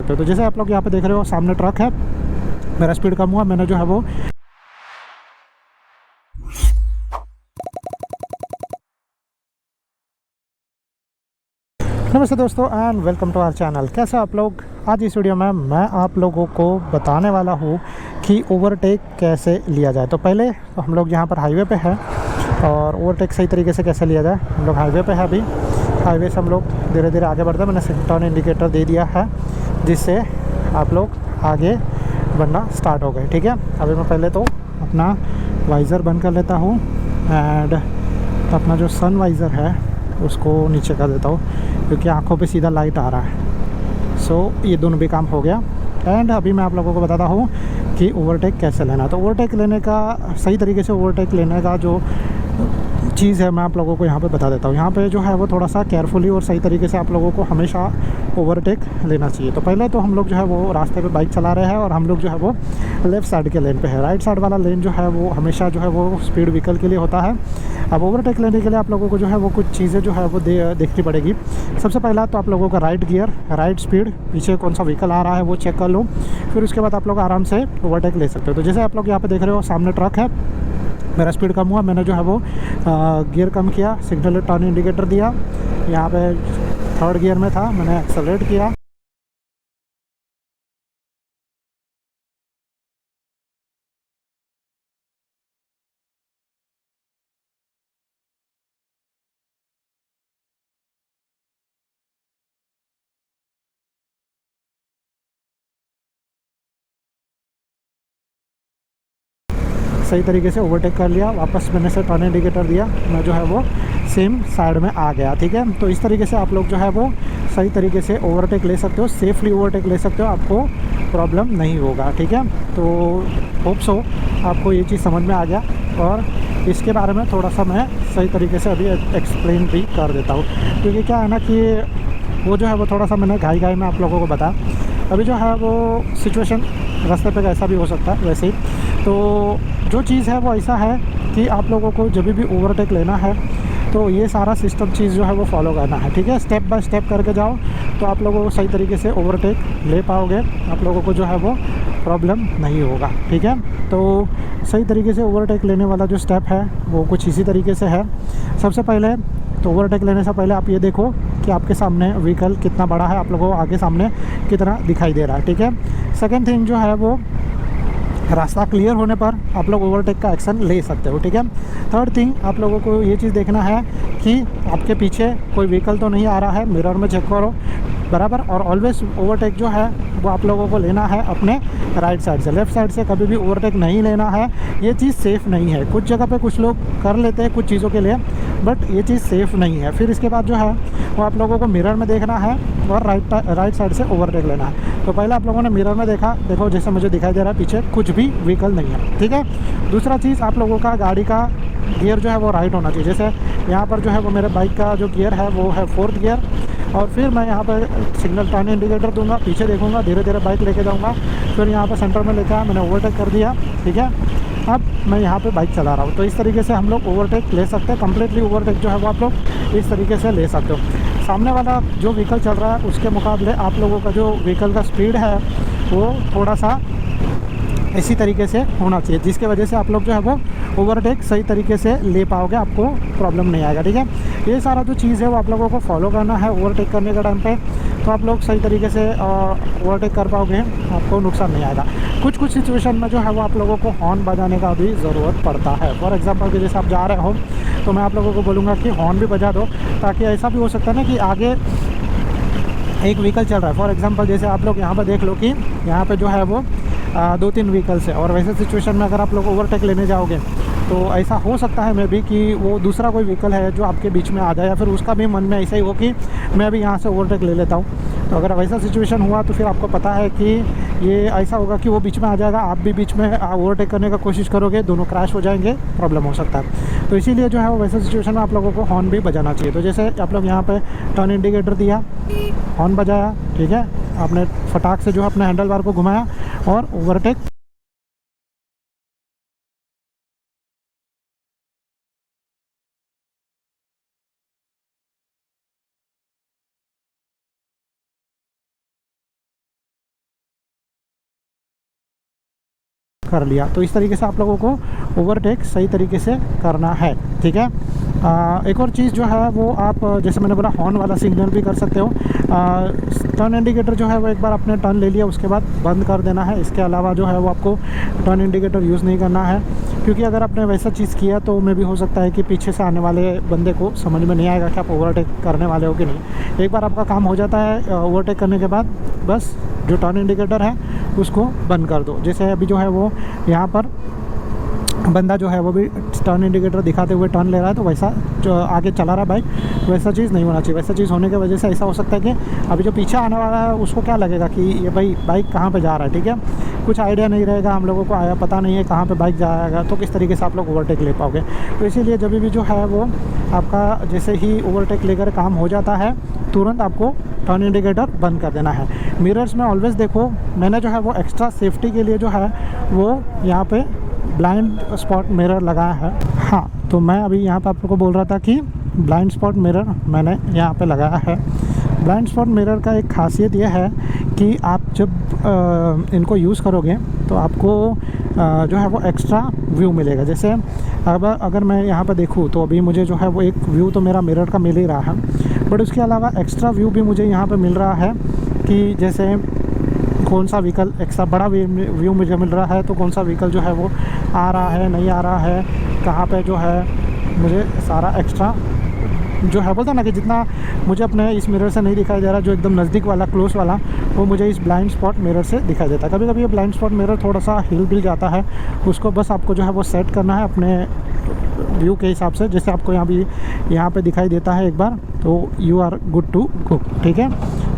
सकते हो। तो जैसे आप लोग यहाँ पे देख रहे हो सामने ट्रक है, मेरा स्पीड कम हुआ, मैंने जो है वो नमस्ते दोस्तों and welcome to our channel. कैसे आप लोग? आज इस वीडियो में मैं आप लोगों को बताने वाला हूँ कि ओवरटेक कैसे लिया जाए। तो पहले तो हम लोग यहाँ पर हाईवे पे हैं और ओवरटेक सही तरीके से कैसे लिया जाए। हम लोग हाईवे पे है, अभी हाईवे से हम लोग धीरे धीरे आगे बढ़ते हैं। मैंने टर्न इंडिकेटर दे दिया है जिससे आप लोग आगे बढ़ना स्टार्ट हो गए। ठीक है, अभी मैं पहले तो अपना वाइज़र बंद कर लेता हूँ एंड अपना जो सन वाइज़र है उसको नीचे कर देता हूँ क्योंकि आंखों पे सीधा लाइट आ रहा है। सो ये दोनों भी काम हो गया। एंड अभी मैं आप लोगों को बताता हूँ कि ओवरटेक कैसे लेना। तो ओवरटेक लेने का सही तरीके से ओवरटेक लेने का जो चीज़ है मैं आप लोगों को यहाँ पे बता देता हूँ। यहाँ पे जो है वो थोड़ा सा केयरफुली और सही तरीके से आप लोगों को हमेशा ओवरटेक लेना चाहिए। तो पहले तो हम लोग जो है वो रास्ते पे बाइक चला रहे हैं और हम लोग जो है वो लेफ़्ट साइड के लेन पे है। राइट साइड वाला लेन जो है वो हमेशा जो है वो स्पीड व्हीकल के लिए होता है। अब ओवरटेक लेने के लिए आप लोगों को जो है वो कुछ चीज़ें जो है वो देखनी पड़ेगी। सबसे पहला तो आप लोगों का राइट गियर, राइट स्पीड, पीछे कौन सा व्हीकल आ रहा है वो चेक कर लो। फिर उसके बाद आप लोग आराम से ओवरटेक ले सकते हो। तो जैसे आप लोग यहाँ पे देख रहे हो सामने ट्रक है, मेरा स्पीड कम हुआ, मैंने जो है वो गियर कम किया, सिग्नल टर्न इंडिकेटर दिया। यहाँ पे थर्ड गियर में था, मैंने एक्सेलरेट किया। सही तरीके से ओवरटेक कर लिया, वापस मैंने से टर्न इंडिकेटर दिया, मैं जो है वो सेम साइड में आ गया। ठीक है, तो इस तरीके से आप लोग जो है वो सही तरीके से ओवरटेक ले सकते हो, सेफली ओवरटेक ले सकते हो, आपको प्रॉब्लम नहीं होगा। ठीक है, तो होप सो आपको ये चीज़ समझ में आ गया और इसके बारे में थोड़ा सा मैं सही तरीके से अभी एक्सप्लेन भी कर देता हूँ। क्योंकि क्या है ना कि वो जो है वो थोड़ा सा मैंने घाई में आप लोगों को बताया। अभी जो है वो सिचुएशन रास्ते पे कैसा भी हो सकता है वैसे ही। तो जो चीज़ है वो ऐसा है कि आप लोगों को जब भी ओवरटेक लेना है तो ये सारा सिस्टम चीज़ जो है वो फॉलो करना है। ठीक है, स्टेप बाय स्टेप करके जाओ तो आप लोगों को सही तरीके से ओवरटेक ले पाओगे, आप लोगों को जो है वो प्रॉब्लम नहीं होगा। ठीक है, तो सही तरीके से ओवरटेक लेने वाला जो स्टेप है वो कुछ इसी तरीके से है। सबसे पहले तो ओवरटेक लेने से पहले आप ये देखो कि आपके सामने व्हीकल कितना बड़ा है, आप लोगों को आगे सामने कितना दिखाई दे रहा है। ठीक है, सेकेंड थिंग जो है वो रास्ता क्लियर होने पर आप लोग ओवरटेक का एक्शन ले सकते हो। ठीक है, थर्ड थिंग आप लोगों को ये चीज़ देखना है कि आपके पीछे कोई व्हीकल तो नहीं आ रहा है, मिरर में चेक करो बराबर। और ऑलवेज ओवरटेक जो है वो आप लोगों को लेना है अपने राइट साइड से, लेफ़्ट साइड से कभी भी ओवरटेक नहीं लेना है। ये चीज़ सेफ़ नहीं है। कुछ जगह पे कुछ लोग कर लेते हैं कुछ चीज़ों के लिए, बट ये चीज़ सेफ़ नहीं है। फिर इसके बाद जो है वो आप लोगों को मिरर में देखना है और राइट साइड से ओवरटेक लेना है। तो पहले आप लोगों ने मिरर में देखा, देखो जैसे मुझे दिखाई दे रहा है पीछे कुछ भी व्हीकल नहीं है। ठीक है, दूसरा चीज़ आप लोगों का गाड़ी का गियर जो है वो राइट होना चाहिए। जैसे यहाँ पर जो है वो मेरे बाइक का जो गियर है वो है फोर्थ गियर। और फिर मैं यहाँ पर सिग्नल टर्न इंडिकेटर दूंगा, पीछे देखूंगा, धीरे धीरे बाइक लेके जाऊंगा। फिर यहाँ पर सेंटर में लेकर मैंने ओवरटेक कर दिया। ठीक है, अब मैं यहाँ पे बाइक चला रहा हूँ। तो इस तरीके से हम लोग ओवरटेक ले सकते हैं। कम्प्लीटली ओवरटेक जो है वो आप लोग इस तरीके से ले सकते हो। सामने वाला जो व्हीकल चल रहा है उसके मुकाबले आप लोगों का जो व्हीकल का स्पीड है वो थोड़ा सा इसी तरीके से होना चाहिए, जिसके वजह से आप लोग जो है वो ओवरटेक सही तरीके से ले पाओगे, आपको प्रॉब्लम नहीं आएगा। ठीक है, ये सारा जो चीज़ है वो आप लोगों को फॉलो करना है ओवरटेक करने के टाइम पे, तो आप लोग सही तरीके से ओवरटेक कर पाओगे, आपको नुकसान नहीं आएगा। कुछ सिचुएशन में जो है वो आप लोगों को हॉर्न बजाने का भी ज़रूरत पड़ता है। फॉर एग्जांपल कि जैसे आप जा रहे हो तो मैं आप लोगों को बोलूँगा कि हॉर्न भी बजा दो, ताकि ऐसा भी हो सकता है ना कि आगे एक व्हीकल चल रहा है। फॉर एग्जांपल जैसे आप लोग यहाँ पर देख लो कि यहाँ पे जो है वो 2-3 व्हीकल्स है, और वैसे सिचुएशन में अगर आप लोग ओवरटेक लेने जाओगे तो ऐसा हो सकता है मे भी कि वो दूसरा कोई व्हीकल है जो आपके बीच में आ जाए, या फिर उसका भी मन में ऐसा ही हो कि मैं अभी यहाँ से ओवरटेक ले लेता हूँ। तो अगर वैसा सिचुएशन हुआ तो फिर आपको पता है कि ये ऐसा होगा कि वो बीच में आ जाएगा, आप भी बीच में ओवरटेक करने का कोशिश करोगे, दोनों क्रैश हो जाएंगे, प्रॉब्लम हो सकता है। तो इसीलिए जो है वो वैसे सिचुएशन में आप लोगों को हॉर्न भी बजाना चाहिए। तो जैसे आप लोग यहाँ पर टर्न इंडिकेटर दिया, हॉर्न बजाया, ठीक है, आपने फटाक से जो है अपने हैंडल बार को घुमाया और ओवरटेक कर लिया। तो इस तरीके से आप लोगों को ओवरटेक सही तरीके से करना है, ठीक है। एक और चीज़ जो है वो आप जैसे मैंने बोला हॉर्न वाला सिग्नल भी कर सकते हो। टर्न इंडिकेटर जो है वो एक बार आपने टर्न ले लिया उसके बाद बंद कर देना है। इसके अलावा जो है वो आपको टर्न इंडिकेटर यूज़ नहीं करना है, क्योंकि अगर आपने वैसा चीज़ किया तो मे भी हो सकता है कि पीछे से आने वाले बंदे को समझ में नहीं आएगा कि आप ओवरटेक करने वाले हो कि नहीं। एक बार आपका काम हो जाता है ओवरटेक करने के बाद, बस जो टर्न इंडिकेटर है उसको बंद कर दो। जैसे अभी जो है वो यहाँ पर बंदा जो है वो भी टर्न इंडिकेटर दिखाते हुए टर्न ले रहा है, तो वैसा जो आगे चला रहा बाइक, वैसा चीज़ नहीं होना चाहिए। वैसा चीज़ होने की वजह से ऐसा हो सकता है कि अभी जो पीछे आने वाला है उसको क्या लगेगा कि ये भाई बाइक कहाँ पे जा रहा है, ठीक है। कुछ आइडिया नहीं रहेगा, हम लोगों को आया पता नहीं है कहाँ पे बाइक जाएगा, तो किस तरीके से आप लोग ओवरटेक ले पाओगे। तो इसीलिए जब भी जो है वो आपका जैसे ही ओवरटेक लेकर काम हो जाता है, तुरंत आपको टर्न इंडिकेटर बंद कर देना है। मिरर्स में ऑलवेज़ देखो, मैंने जो है वो एक्स्ट्रा सेफ्टी के लिए जो है वो यहाँ पे ब्लाइंड स्पॉट मिरर लगाया है। हाँ, तो मैं अभी यहाँ पे आप लोगों को बोल रहा था कि ब्लाइंड स्पॉट मिरर मैंने यहाँ पे लगाया है। ब्लाइंड स्पॉट मिरर का एक खासियत यह है कि आप जब इनको यूज़ करोगे तो आपको जो है वो एक्स्ट्रा व्यू मिलेगा। जैसे अब अगर मैं यहाँ पर देखूँ तो अभी मुझे जो है वो एक व्यू तो मेरा मिरर का मिल ही रहा है, बट उसके अलावा एक्स्ट्रा व्यू भी मुझे यहाँ पे मिल रहा है कि जैसे कौन सा व्हीकल एक्स्ट्रा बड़ा व्यू मुझे मिल रहा है, तो कौन सा व्हीकल जो है वो आ रहा है नहीं आ रहा है, कहाँ पे जो है मुझे सारा एक्स्ट्रा जो है बोलता ना कि जितना मुझे अपने इस मिरर से नहीं दिखाई दे रहा, जो एकदम नज़दीक वाला क्लोज वाला, वो मुझे इस ब्लाइंड स्पॉट मिरर से दिखाई देता है। कभी कभी ये ब्लाइंड स्पॉट मिरर थोड़ा सा हिल डुल जाता है, उसको बस आपको जो है वो सेट करना है अपने व्यू के हिसाब से। जैसे आपको यहाँ पे दिखाई देता है एक बार, तो you are good to go, ठीक है।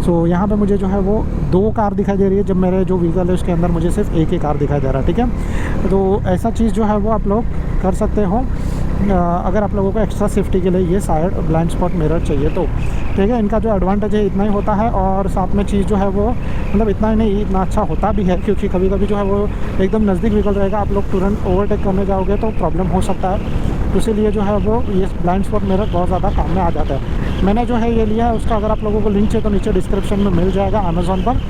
सो यहाँ पे मुझे जो है वो 2 कार दिखाई दे रही है, जब मेरे जो व्हीकल है उसके अंदर मुझे सिर्फ एक ही कार दिखाई दे रहा है, ठीक है। तो ऐसा चीज़ जो है वो आप लोग कर सकते हो अगर आप लोगों को एक्स्ट्रा सेफ्टी के लिए ये साइड ब्लाइंड स्पॉट मिरर चाहिए तो, ठीक है। इनका जो एडवांटेज है इतना ही होता है, और साथ में चीज़ जो है वो मतलब इतना ही नहीं, इतना अच्छा होता भी है, क्योंकि कभी कभी जो है वो एकदम नज़दीक व्हीकल रहेगा, आप लोग तुरंत ओवरटेक करने जाओगे तो प्रॉब्लम हो सकता है। इसीलिए जो है वो ये ब्लाइंड स्पॉट मिरर बहुत ज़्यादा काम में आ जाता है। मैंने जो है ये लिया है, उसका अगर आप लोगों को लिंक चाहिए तो नीचे डिस्क्रिप्शन में मिल जाएगा अमेज़ॉन पर।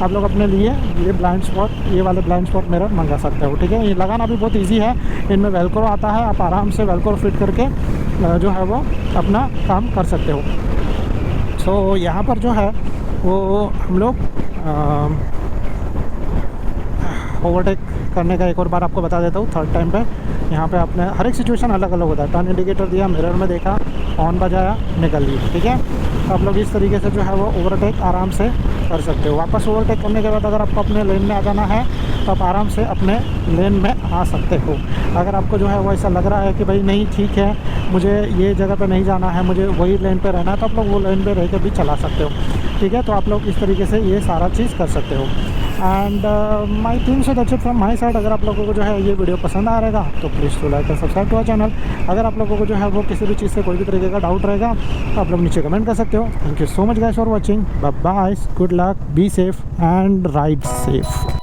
आप लोग अपने लिए ये ब्लाइंड स्पॉट, ये वाले ब्लाइंड स्पॉट मिरर मंगा सकते हो, ठीक है। ये लगाना भी बहुत इजी है, इनमें वेलक्रो आता है, आप आराम से वेलक्रो फिट करके जो है वो अपना काम कर सकते हो। सो यहाँ पर जो है वो हम लोग ओवरटेक करने का एक और बार आपको बता देता हूँ। थर्ड टाइम पे यहाँ पे आपने हर एक सिचुएशन अलग अलग होता है। टर्न इंडिकेटर दिया, मिरर में देखा, हॉर्न बजाया, निकल लिए, ठीक है। तो आप लोग इस तरीके से जो है वो ओवरटेक आराम से कर सकते हो। वापस ओवरटेक करने के बाद अगर आपको अपने लेन में आ जाना है तो आप आराम से अपने लेन में आ सकते हो। अगर आपको जो है वो ऐसा लग रहा है कि भाई नहीं ठीक है, मुझे ये जगह पे नहीं जाना है, मुझे वही लेन पे रहना है, तो आप लोग वो लेन पे रह के भी चला सकते हो, ठीक है। तो आप लोग इस तरीके से ये सारा चीज़ कर सकते हो। And my think so that's it from my side. अगर आप लोगों को जो है ये वीडियो पसंद आ रहेगा तो प्लीज़ टू लाइक और सब्सक्राइब टू आवर चैनल। अगर आप लोगों को जो है वो किसी भी चीज़ से कोई भी तरीके का डाउट रहेगा तो आप लोग नीचे कमेंट कर सकते हो। Thank you so much guys for watching, bye bye, good luck, be safe and ride safe.